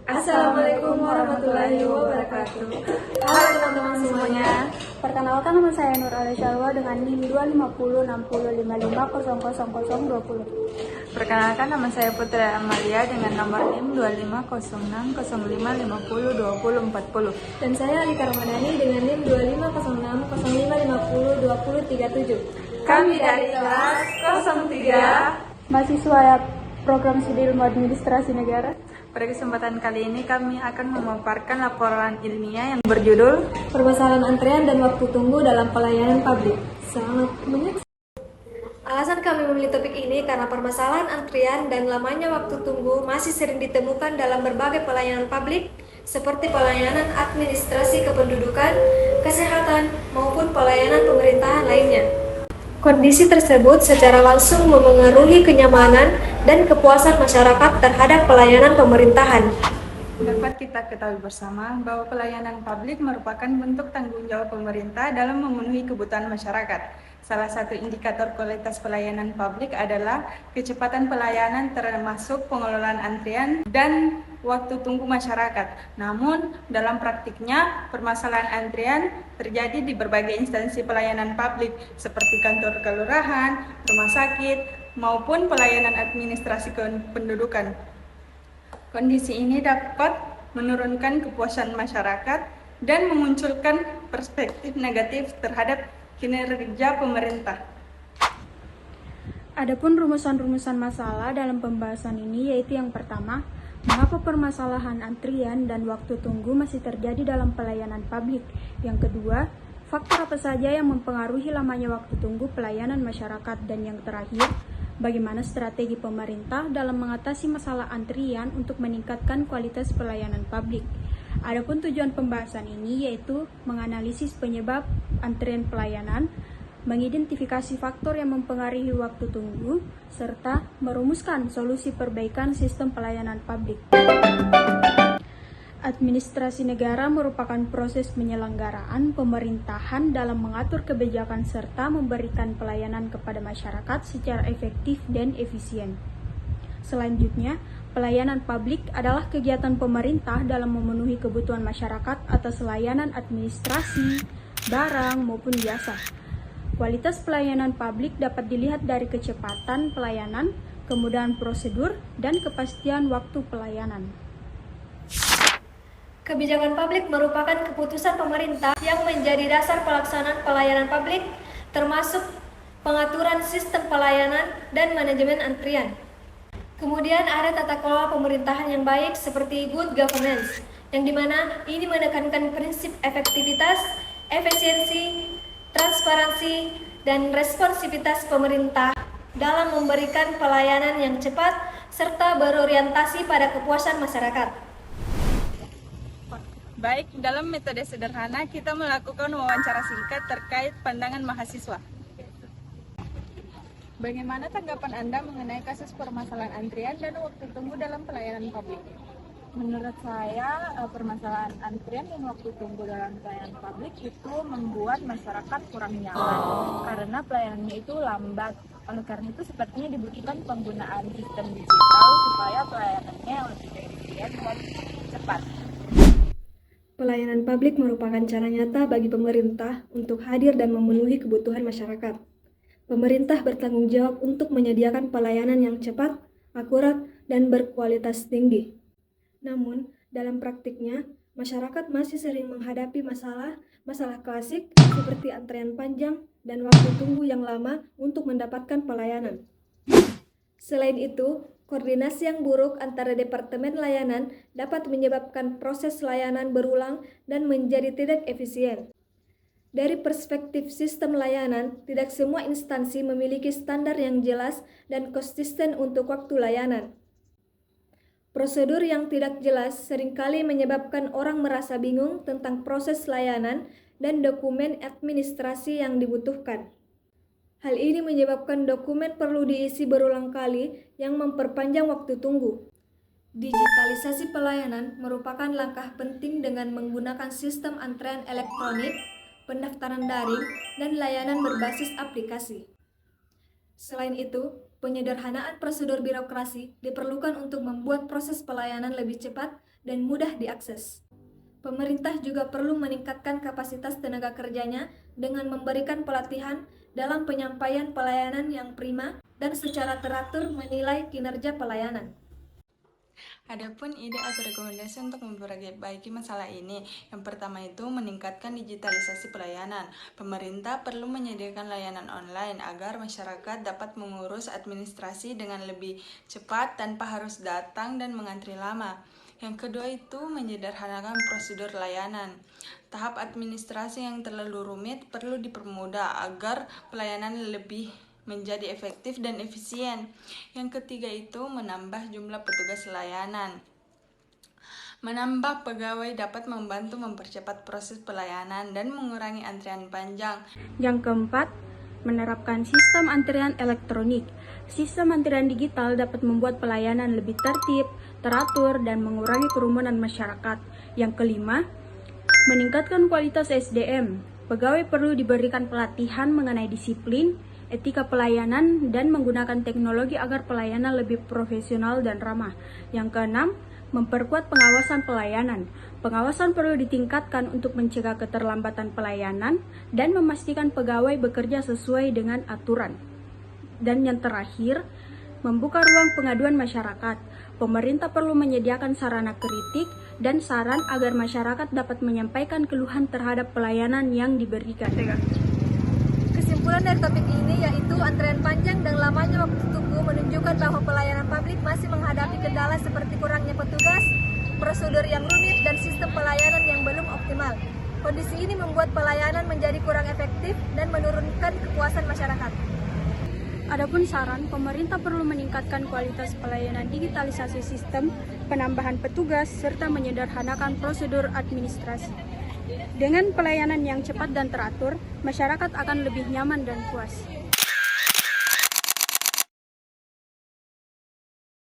Assalamualaikum warahmatullahi wabarakatuh. Halo teman-teman semuanya. Perkenalkan, nama saya Nur Alisyalwa dengan NIM 2506055000020. Perkenalkan, nama saya Putri Amalia dengan nomor NIM 250605502040. Dan saya Alika Ramadhani dengan NIM 250605502037. Kami dari kelas 03 Mahasiswa ya Program Studi Ilmu Administrasi Negara. Pada kesempatan kali ini kami akan memaparkan laporan ilmiah yang berjudul Permasalahan Antrian dan Waktu Tunggu dalam Pelayanan Publik. Sangat menyenangkan. Alasan kami memilih topik ini karena permasalahan antrian dan lamanya waktu tunggu masih sering ditemukan dalam berbagai pelayanan publik seperti pelayanan administrasi kependudukan, kesehatan, maupun pelayanan pemerintahan lainnya. Kondisi tersebut secara langsung memengaruhi kenyamanan dan kepuasan masyarakat terhadap pelayanan pemerintahan. Dapat kita ketahui bersama bahwa pelayanan publik merupakan bentuk tanggung jawab pemerintah dalam memenuhi kebutuhan masyarakat. Salah satu indikator kualitas pelayanan publik adalah kecepatan pelayanan termasuk pengelolaan antrian dan waktu tunggu masyarakat. Namun, dalam praktiknya, permasalahan antrian terjadi di berbagai instansi pelayanan publik seperti kantor kelurahan, rumah sakit, maupun pelayanan administrasi kependudukan. Kondisi ini dapat menurunkan kepuasan masyarakat dan memunculkan perspektif negatif terhadap kinerja pemerintah. Adapun rumusan-rumusan masalah dalam pembahasan ini yaitu yang pertama, mengapa permasalahan antrian dan waktu tunggu masih terjadi dalam pelayanan publik? Yang kedua, faktor apa saja yang mempengaruhi lamanya waktu tunggu pelayanan masyarakat? Dan yang terakhir, bagaimana strategi pemerintah dalam mengatasi masalah antrian untuk meningkatkan kualitas pelayanan publik? Adapun tujuan pembahasan ini yaitu menganalisis penyebab antrian pelayanan, mengidentifikasi faktor yang mempengaruhi waktu tunggu, serta merumuskan solusi perbaikan sistem pelayanan publik. Administrasi negara merupakan proses penyelenggaraan pemerintahan dalam mengatur kebijakan serta memberikan pelayanan kepada masyarakat secara efektif dan efisien. Selanjutnya, pelayanan publik adalah kegiatan pemerintah dalam memenuhi kebutuhan masyarakat atas layanan administrasi, barang, maupun jasa. Kualitas pelayanan publik dapat dilihat dari kecepatan pelayanan, kemudahan prosedur, dan kepastian waktu pelayanan. Kebijakan publik merupakan keputusan pemerintah yang menjadi dasar pelaksanaan pelayanan publik, termasuk pengaturan sistem pelayanan dan manajemen antrian. Kemudian ada tata kelola pemerintahan yang baik seperti good governance, yang dimana ini menekankan prinsip efektivitas, efisiensi, transparansi, dan responsivitas pemerintah dalam memberikan pelayanan yang cepat serta berorientasi pada kepuasan masyarakat. Baik, dalam metode sederhana kita melakukan wawancara singkat terkait pandangan mahasiswa. Bagaimana tanggapan Anda mengenai kasus permasalahan antrian dan waktu tunggu dalam pelayanan publik? Menurut saya, permasalahan antrian dan waktu tunggu dalam pelayanan publik itu membuat masyarakat kurang nyaman karena pelayanannya itu lambat. Oleh karena itu, sepertinya dibutuhkan penggunaan sistem digital supaya pelayanannya lebih efisien dan cepat. Pelayanan publik merupakan cara nyata bagi pemerintah untuk hadir dan memenuhi kebutuhan masyarakat. Pemerintah bertanggung jawab untuk menyediakan pelayanan yang cepat, akurat, dan berkualitas tinggi. Namun, dalam praktiknya, masyarakat masih sering menghadapi masalah klasik seperti antrean panjang dan waktu tunggu yang lama untuk mendapatkan pelayanan. Selain itu, koordinasi yang buruk antara departemen layanan dapat menyebabkan proses layanan berulang dan menjadi tidak efisien. Dari perspektif sistem layanan, tidak semua instansi memiliki standar yang jelas dan konsisten untuk waktu layanan. Prosedur yang tidak jelas seringkali menyebabkan orang merasa bingung tentang proses layanan dan dokumen administrasi yang dibutuhkan. Hal ini menyebabkan dokumen perlu diisi berulang kali yang memperpanjang waktu tunggu. Digitalisasi pelayanan merupakan langkah penting dengan menggunakan sistem antrean elektronik, pendaftaran daring, dan layanan berbasis aplikasi. Selain itu, penyederhanaan prosedur birokrasi diperlukan untuk membuat proses pelayanan lebih cepat dan mudah diakses. Pemerintah juga perlu meningkatkan kapasitas tenaga kerjanya dengan memberikan pelatihan dalam penyampaian pelayanan yang prima dan secara teratur menilai kinerja pelayanan. Adapun ide atau rekomendasi untuk memperbaiki masalah ini, yang pertama itu meningkatkan digitalisasi pelayanan. Pemerintah perlu menyediakan layanan online agar masyarakat dapat mengurus administrasi dengan lebih cepat tanpa harus datang dan mengantri lama. Yang kedua itu menyederhanakan prosedur layanan. Tahap administrasi yang terlalu rumit perlu dipermudah agar pelayanan lebih menjadi efektif dan efisien. Yang ketiga itu menambah jumlah petugas layanan. Menambah pegawai dapat membantu mempercepat proses pelayanan dan mengurangi antrian panjang. Yang keempat, menerapkan sistem antrian elektronik. Sistem antrian digital dapat membuat pelayanan lebih tertib, teratur, dan mengurangi kerumunan masyarakat. Yang kelima, meningkatkan kualitas SDM. Pegawai perlu diberikan pelatihan mengenai disiplin, etika pelayanan, dan menggunakan teknologi agar pelayanan lebih profesional dan ramah. Yang keenam, memperkuat pengawasan pelayanan. Pengawasan perlu ditingkatkan untuk mencegah keterlambatan pelayanan dan memastikan pegawai bekerja sesuai dengan aturan. Dan yang terakhir, membuka ruang pengaduan masyarakat. Pemerintah perlu menyediakan sarana kritik dan saran agar masyarakat dapat menyampaikan keluhan terhadap pelayanan yang diberikan. Kesimpulan dari topik ini yaitu antrean panjang dan lamanya waktu tunggu menunjukkan bahwa pelayanan publik masih menghadapi kendala seperti kurangnya petugas, prosedur yang rumit, dan sistem pelayanan yang belum optimal. Kondisi ini membuat pelayanan menjadi kurang efektif dan menurunkan kepuasan masyarakat. Adapun saran, pemerintah perlu meningkatkan kualitas pelayanan, digitalisasi sistem, penambahan petugas, serta menyederhanakan prosedur administrasi. Dengan pelayanan yang cepat dan teratur, masyarakat akan lebih nyaman dan puas.